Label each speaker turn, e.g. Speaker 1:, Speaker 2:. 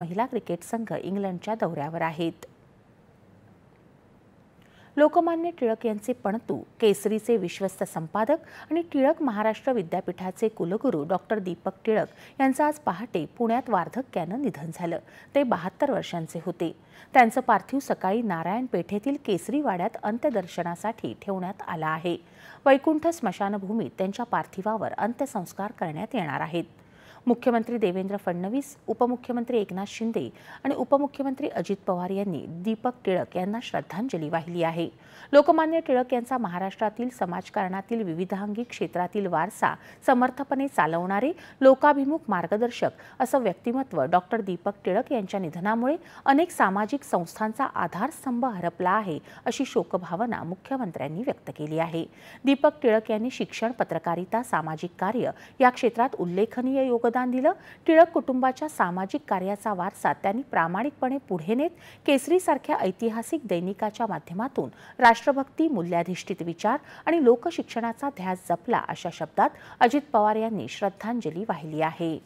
Speaker 1: महिला क्रिकेट संघ इंग्लंडच्या दौऱ्यावर आहेत। लोकमान्य टिळक यांचे पणतू, केसरीचे विश्वस्त संपादक आणि टिळक महाराष्ट्र विद्यापीठाचे कुलगुरू डॉक्टर दीपक टिळक यांचं आज पहाटे पुण्यात वार्धक्यानं निधन झालं। ते 72 वर्षांचे होते। त्यांचं पार्थिव सकाळी नारायण पेठेतील केसरी वाड्यात अंत्यदर्शनासाठी ठेवण्यात आलं आहे। वैकुंठ स्मशानभूमीत त्यांच्या पार्थिवावर अंत्यसंस्कार करण्यात येणार आहेत। मुख्यमंत्री देवेंद्र फडणवीस, उपमुख्यमंत्री एकनाथ शिंदे आणि उपमुख्यमंत्री अजित पवार यांनी दीपक टिळक यांना श्रद्धांजली वाहिली आहे। लोकमान्य टिळक यांचा महाराष्ट्रातील समाजकारणातील विविधांगी क्षेत्रातील वारसा समर्थपणे चालवणारे लोकाभिमुख मार्गदर्शक असं व्यक्तिमत्व डॉक्टर दीपक टिळक यांच्या निधनामुळे अनेक सामाजिक संस्थांचा आधारस्तंभ हरपला आहे, अशी शोकभावना मुख्यमंत्र्यांनी व्यक्त केली आहे। दीपक टिळक यांनी शिक्षण, पत्रकारिता, सामाजिक कार्य या क्षेत्रात उल्लेखनीय योगदान दिलं। टिळक कुटुंबाच्या सामाजिक कार्याचा वारसा त्यांनी प्रामाणिकपणे पुढे नेत केसरीसारख्या ऐतिहासिक दैनिकाच्या माध्यमातून राष्ट्रभक्ती, मूल्याधिष्ठित विचार आणि लोकशिक्षणाचा ध्यास जपला, अशा शब्दात अजित पवार यांनी श्रद्धांजली वाहिली आहे।